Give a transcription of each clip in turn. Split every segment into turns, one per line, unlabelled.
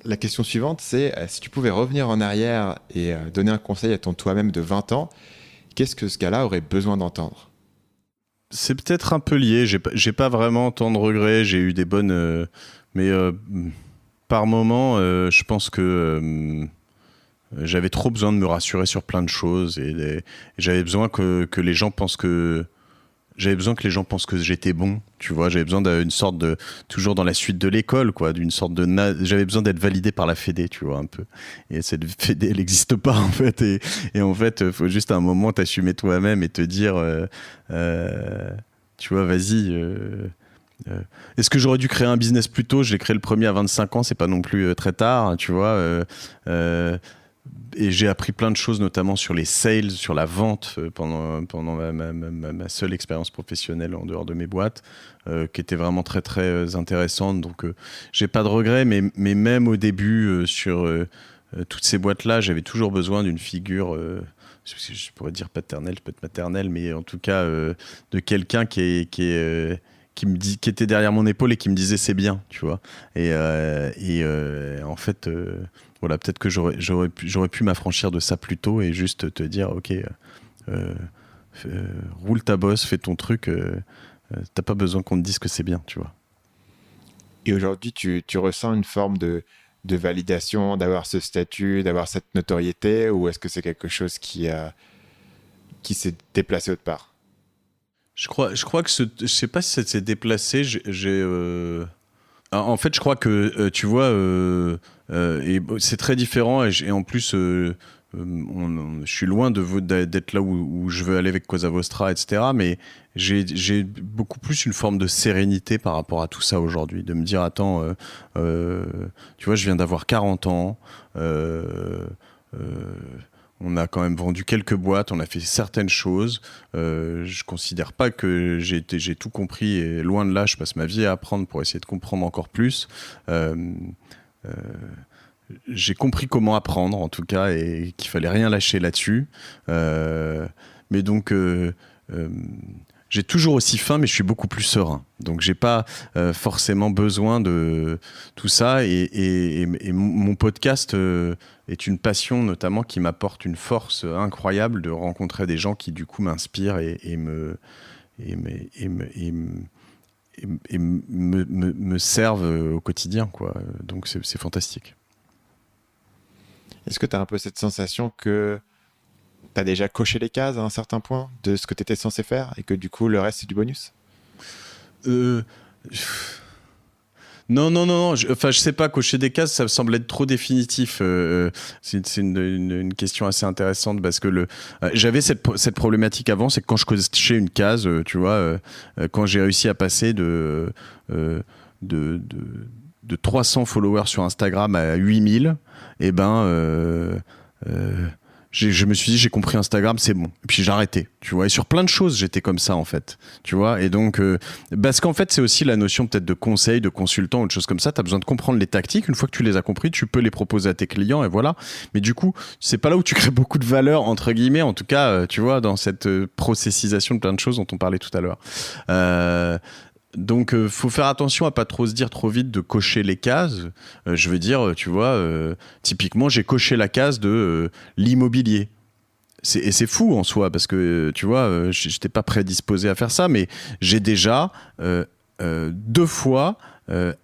la question suivante, c'est si tu pouvais revenir en arrière et donner un conseil à ton toi-même de 20 ans, qu'est-ce que ce gars-là aurait besoin d'entendre ?
C'est peut-être un peu lié. J'ai pas vraiment tant de regrets. J'ai eu des bonnes... mais par moment, je pense que j'avais trop besoin de me rassurer sur plein de choses. Et j'avais besoin que les gens pensent que... J'avais besoin que les gens pensent que j'étais bon, tu vois. J'avais besoin d'une sorte de... Toujours dans la suite de l'école, quoi. D'une sorte de... J'avais besoin d'être validé par la Fédé, tu vois, un peu. Et cette Fédé, elle n'existe pas, en fait. Et en fait, il faut juste à un moment t'assumer toi-même et te dire... tu vois, vas-y... Est-ce que j'aurais dû créer un business plus tôt ? Je l'ai créé le premier à 25 ans, c'est pas non plus très tard, tu vois. Et j'ai appris plein de choses, notamment sur les sales, sur la vente, pendant ma seule expérience professionnelle en dehors de mes boîtes, qui était vraiment très, très intéressante. Donc, j'ai pas de regrets, mais même au début, sur toutes ces boîtes-là, j'avais toujours besoin d'une figure, je pourrais dire paternelle, peut-être maternelle, mais en tout cas, de quelqu'un qui était derrière mon épaule et qui me disait c'est bien, tu vois. Et en fait, voilà, peut-être que j'aurais pu m'affranchir de ça plus tôt et juste te dire, ok, roule ta bosse, fais ton truc, t'as pas besoin qu'on te dise que c'est bien, tu vois.
Et aujourd'hui, tu ressens une forme de validation, d'avoir ce statut, d'avoir cette notoriété, ou est-ce que c'est quelque chose qui s'est déplacé autre part ?
Je crois que je sais pas si ça s'est déplacé. En fait, je crois que tu vois, et c'est très différent. Et en plus, je suis loin d'être là où je veux aller avec Cosa Vostra, etc. Mais j'ai beaucoup plus une forme de sérénité par rapport à tout ça aujourd'hui. De me dire, attends, tu vois, je viens d'avoir 40 ans. On a quand même vendu quelques boîtes, on a fait certaines choses. Je considère pas que j'ai tout compris et loin de là, je passe ma vie à apprendre pour essayer de comprendre encore plus. J'ai compris comment apprendre en tout cas et qu'il fallait rien lâcher là-dessus. Mais donc j'ai toujours aussi faim, mais je suis beaucoup plus serein. Donc j'ai pas forcément besoin de tout ça. Et mon podcast est une passion notamment qui m'apporte une force incroyable de rencontrer des gens qui du coup m'inspirent et me servent au quotidien, quoi. Donc c'est fantastique.
Est-ce que tu as un peu cette sensation que tu as déjà coché les cases à un certain point de ce que tu étais censé faire et que du coup le reste c'est du bonus ?
Non. Je sais pas, cocher des cases, ça me semble être trop définitif. C'est une question assez intéressante parce que j'avais cette problématique avant, c'est que quand je cochais une case, tu vois, quand j'ai réussi à passer de 300 followers sur Instagram à 8000, et je me suis dit, j'ai compris Instagram, c'est bon. Et puis j'ai arrêté, tu vois. Et sur plein de choses, j'étais comme ça, en fait. Tu vois. Et donc, parce qu'en fait, c'est aussi la notion peut-être de conseil, de consultant, ou de choses comme ça. Tu as besoin de comprendre les tactiques. Une fois que tu les as compris, tu peux les proposer à tes clients, et voilà. Mais du coup, c'est pas là où tu crées beaucoup de valeur, entre guillemets, en tout cas, tu vois, dans cette processisation de plein de choses dont on parlait tout à l'heure. Donc, faut faire attention à pas trop se dire trop vite de cocher les cases. Je veux dire, tu vois, typiquement, j'ai coché la case de l'immobilier. Et c'est fou en soi, parce que, tu vois, j'étais pas prédisposé à faire ça, mais j'ai déjà 2 fois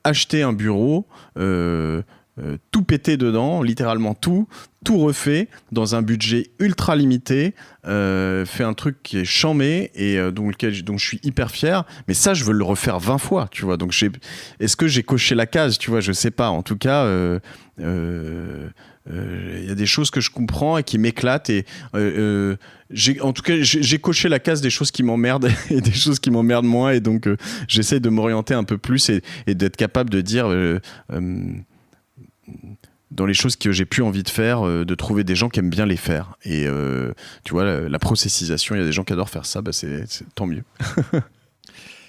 acheté un bureau, tout pété dedans, littéralement tout refait dans un budget ultra limité, fait un truc qui est chambé et dont je suis hyper fier, mais ça je veux le refaire 20 fois, tu vois. Donc est-ce que j'ai coché la case, tu vois, je sais pas. En tout cas, y a des choses que je comprends et qui m'éclatent et en tout cas j'ai coché la case des choses qui m'emmerdent et des choses qui m'emmerdent moins, et donc j'essaie de m'orienter un peu plus et d'être capable de dire dans les choses que j'ai plus envie de faire, de trouver des gens qui aiment bien les faire. Et tu vois, la processisation, il y a des gens qui adorent faire ça, c'est tant mieux.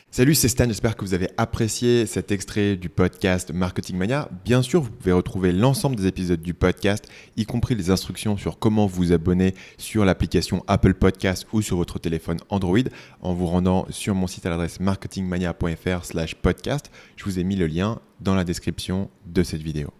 Salut, c'est Stan, j'espère que vous avez apprécié cet extrait du podcast Marketing Mania. Bien sûr, vous pouvez retrouver l'ensemble des épisodes du podcast, y compris les instructions sur comment vous abonner sur l'application Apple Podcast ou sur votre téléphone Android en vous rendant sur mon site à l'adresse marketingmania.fr/podcast. Je vous ai mis le lien dans la description de cette vidéo.